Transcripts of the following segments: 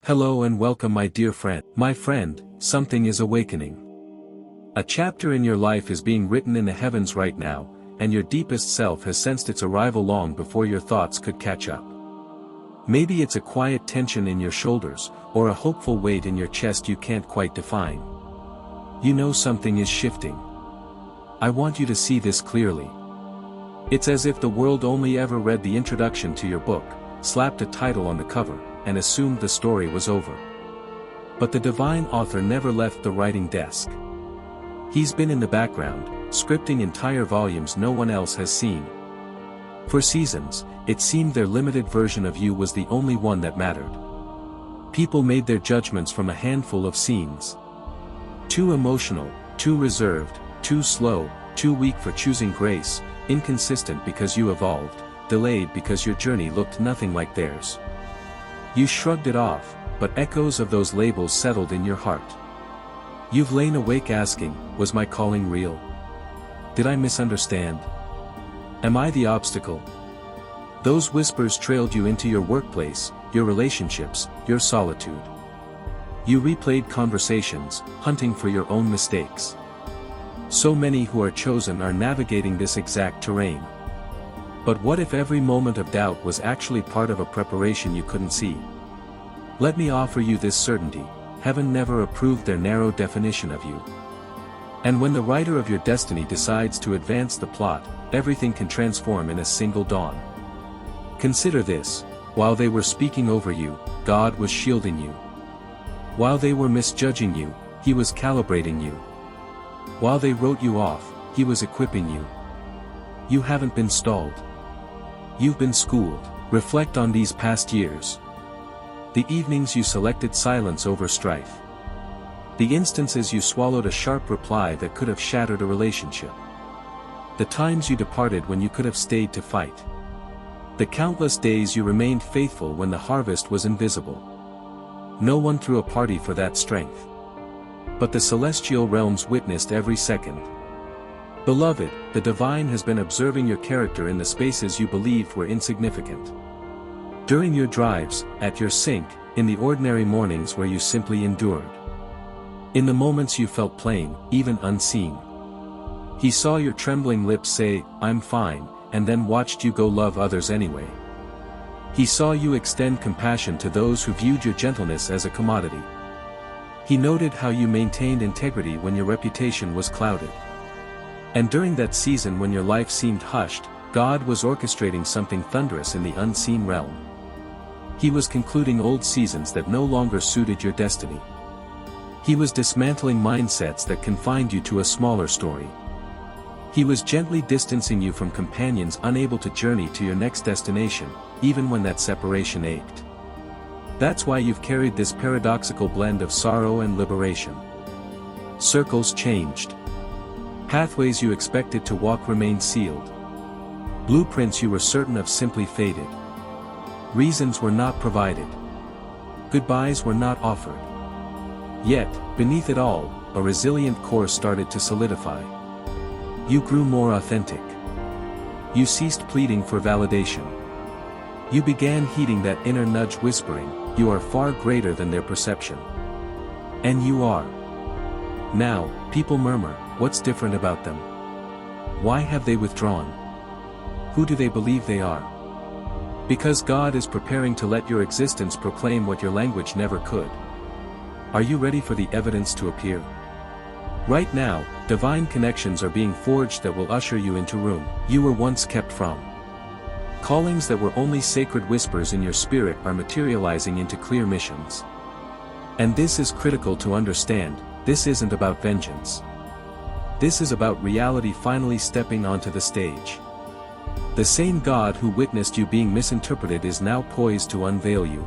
Hello and welcome my dear friend. My friend, something is awakening. A chapter in your life is being written in the heavens right now, and your deepest self has sensed its arrival long before your thoughts could catch up. Maybe it's a quiet tension in your shoulders, or a hopeful weight in your chest you can't quite define. You know something is shifting. I want you to see this clearly. It's as if the world only ever read the introduction to your book, slapped a title on the cover, and assumed the story was over. But the divine author never left the writing desk. He's been in the background, scripting entire volumes no one else has seen. For seasons, it seemed their limited version of you was the only one that mattered. People made their judgments from a handful of scenes. Too emotional, too reserved, too slow, too weak for choosing grace, inconsistent because you evolved, delayed because your journey looked nothing like theirs. You shrugged it off, but echoes of those labels settled in your heart. You've lain awake asking, was my calling real? Did I misunderstand? Am I the obstacle? Those whispers trailed you into your workplace, your relationships, your solitude. You replayed conversations, hunting for your own mistakes. So many who are chosen are navigating this exact terrain. But what if every moment of doubt was actually part of a preparation you couldn't see? Let me offer you this certainty: heaven never approved their narrow definition of you. And when the writer of your destiny decides to advance the plot, everything can transform in a single dawn. Consider this: while they were speaking over you, God was shielding you. While they were misjudging you, He was calibrating you. While they wrote you off, He was equipping you. You haven't been stalled. You've been schooled. Reflect on these past years. The evenings you selected silence over strife. The instances you swallowed a sharp reply that could have shattered a relationship. The times you departed when you could have stayed to fight. The countless days you remained faithful when the harvest was invisible. No one threw a party for that strength. But the celestial realms witnessed every second. Beloved, the divine has been observing your character in the spaces you believed were insignificant. During your drives, at your sink, in the ordinary mornings where you simply endured. In the moments you felt plain, even unseen. He saw your trembling lips say, "I'm fine," and then watched you go love others anyway. He saw you extend compassion to those who viewed your gentleness as a commodity. He noted how you maintained integrity when your reputation was clouded. And during that season when your life seemed hushed, God was orchestrating something thunderous in the unseen realm. He was concluding old seasons that no longer suited your destiny. He was dismantling mindsets that confined you to a smaller story. He was gently distancing you from companions unable to journey to your next destination, even when that separation ached. That's why you've carried this paradoxical blend of sorrow and liberation. Circles changed. Pathways you expected to walk remained sealed. Blueprints you were certain of simply faded. Reasons were not provided. Goodbyes were not offered. Yet, beneath it all, a resilient core started to solidify. You grew more authentic. You ceased pleading for validation. You began heeding that inner nudge whispering, "You are far greater than their perception." And you are. Now, people murmur, what's different about them? Why have they withdrawn? Who do they believe they are? Because God is preparing to let your existence proclaim what your language never could. Are you ready for the evidence to appear? Right now, divine connections are being forged that will usher you into room you were once kept from. Callings that were only sacred whispers in your spirit are materializing into clear missions. And this is critical to understand: this isn't about vengeance. This is about reality finally stepping onto the stage. The same God who witnessed you being misinterpreted is now poised to unveil you.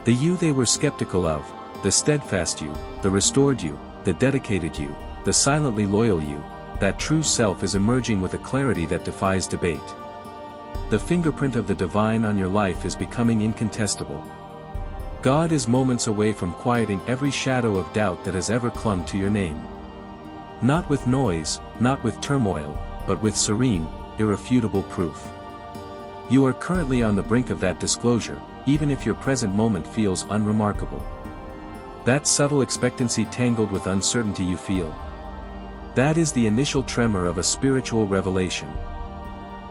The you they were skeptical of, the steadfast you, the restored you, the dedicated you, the silently loyal you, that true self is emerging with a clarity that defies debate. The fingerprint of the divine on your life is becoming incontestable. God is moments away from quieting every shadow of doubt that has ever clung to your name. Not with noise, not with turmoil, but with serene, irrefutable proof. You are currently on the brink of that disclosure, even if your present moment feels unremarkable. That subtle expectancy tangled with uncertainty you feel. That is the initial tremor of a spiritual revelation.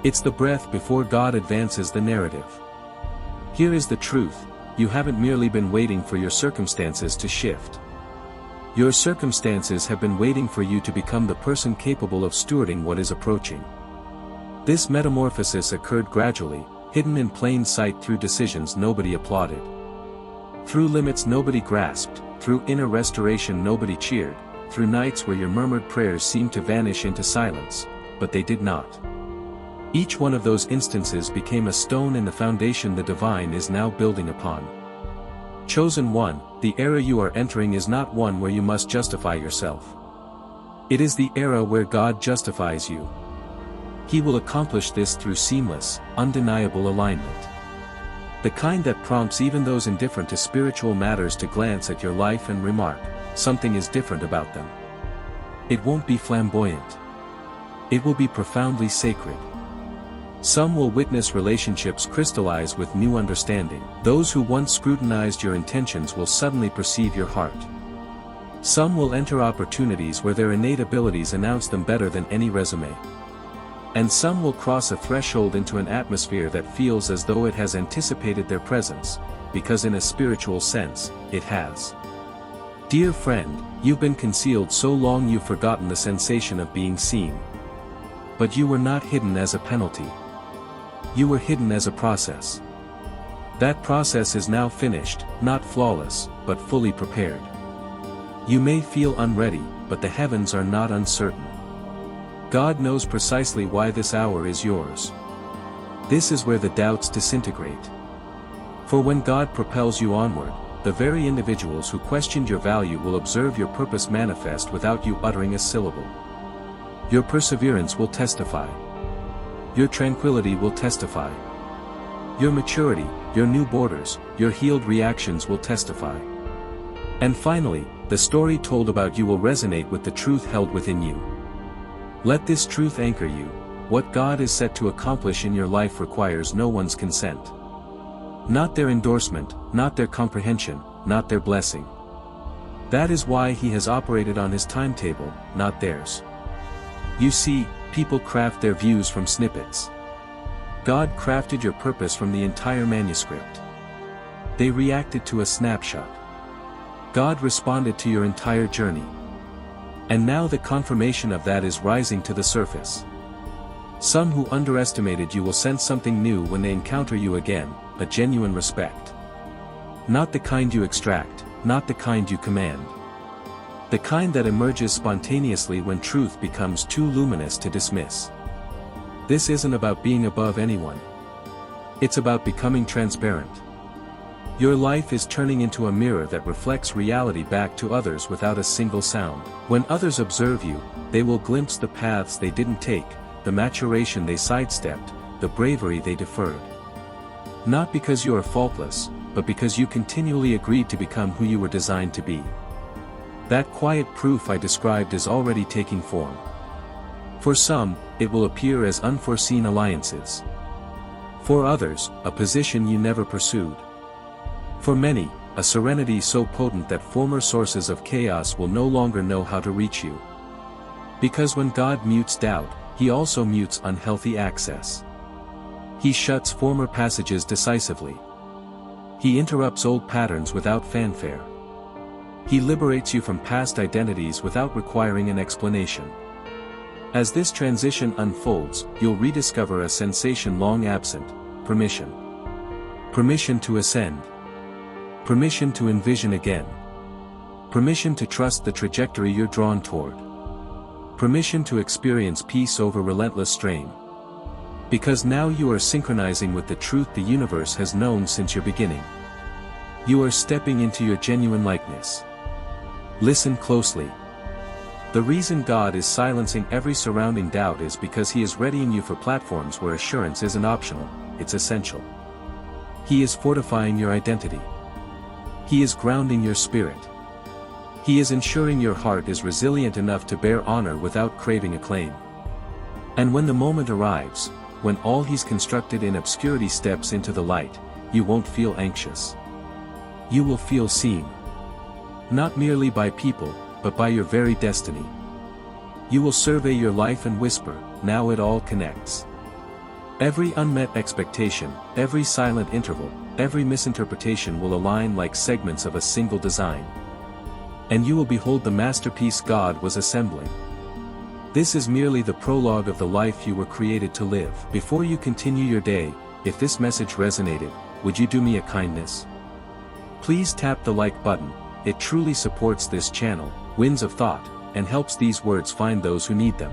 It's the breath before God advances the narrative. Here is the truth: you haven't merely been waiting for your circumstances to shift. Your circumstances have been waiting for you to become the person capable of stewarding what is approaching. This metamorphosis occurred gradually, hidden in plain sight through decisions nobody applauded. Through limits nobody grasped, through inner restoration nobody cheered, through nights where your murmured prayers seemed to vanish into silence, but they did not. Each one of those instances became a stone in the foundation the divine is now building upon. Chosen one, the era you are entering is not one where you must justify yourself. It is the era where God justifies you. He will accomplish this through seamless, undeniable alignment. The kind that prompts even those indifferent to spiritual matters to glance at your life and remark, something is different about them. It won't be flamboyant. It will be profoundly sacred. Some will witness relationships crystallize with new understanding. Those who once scrutinized your intentions will suddenly perceive your heart. Some will enter opportunities where their innate abilities announce them better than any resume. And some will cross a threshold into an atmosphere that feels as though it has anticipated their presence, because in a spiritual sense, it has. Dear friend, you've been concealed so long you've forgotten the sensation of being seen. But you were not hidden as a penalty. You were hidden as a process. That process is now finished, not flawless, but fully prepared. You may feel unready, but the heavens are not uncertain. God knows precisely why this hour is yours. This is where the doubts disintegrate. For when God propels you onward, the very individuals who questioned your value will observe your purpose manifest without you uttering a syllable. Your perseverance will testify. Your tranquility will testify. Your maturity, your new borders, your healed reactions will testify. And finally, the story told about you will resonate with the truth held within you. Let this truth anchor you: what God is set to accomplish in your life requires no one's consent. Not their endorsement, not their comprehension, not their blessing. That is why He has operated on His timetable, not theirs. You see, people craft their views from snippets. God crafted your purpose from the entire manuscript. They reacted to a snapshot. God responded to your entire journey. And now the confirmation of that is rising to the surface. Some who underestimated you will sense something new when they encounter you again, a genuine respect. Not the kind you extract, not the kind you command. The kind that emerges spontaneously when truth becomes too luminous to dismiss. This isn't about being above anyone. It's about becoming transparent. Your life is turning into a mirror that reflects reality back to others without a single sound. When others observe you, they will glimpse the paths they didn't take, the maturation they sidestepped, the bravery they deferred. Not because you are faultless, but because you continually agreed to become who you were designed to be. That quiet proof I described is already taking form. For some, it will appear as unforeseen alliances. For others, a position you never pursued. For many, a serenity so potent that former sources of chaos will no longer know how to reach you. Because when God mutes doubt, He also mutes unhealthy access. He shuts former passages decisively. He interrupts old patterns without fanfare. He liberates you from past identities without requiring an explanation. As this transition unfolds, you'll rediscover a sensation long absent: permission. Permission to ascend. Permission to envision again. Permission to trust the trajectory you're drawn toward. Permission to experience peace over relentless strain. Because now you are synchronizing with the truth the universe has known since your beginning. You are stepping into your genuine likeness. Listen closely. The reason God is silencing every surrounding doubt is because He is readying you for platforms where assurance isn't optional, it's essential. He is fortifying your identity. He is grounding your spirit. He is ensuring your heart is resilient enough to bear honor without craving acclaim. And when the moment arrives, when all He's constructed in obscurity steps into the light, you won't feel anxious. You will feel seen. Not merely by people, but by your very destiny. You will survey your life and whisper, now it all connects. Every unmet expectation, every silent interval, every misinterpretation will align like segments of a single design. And you will behold the masterpiece God was assembling. This is merely the prologue of the life you were created to live. Before you continue your day, if this message resonated, would you do me a kindness? Please tap the like button. It truly supports this channel, Winds of Thought, and helps these words find those who need them.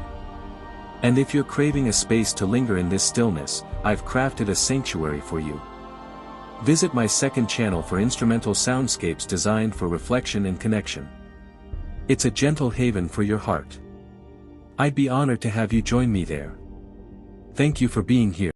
And if you're craving a space to linger in this stillness, I've crafted a sanctuary for you. Visit my second channel for instrumental soundscapes designed for reflection and connection. It's a gentle haven for your heart. I'd be honored to have you join me there. Thank you for being here.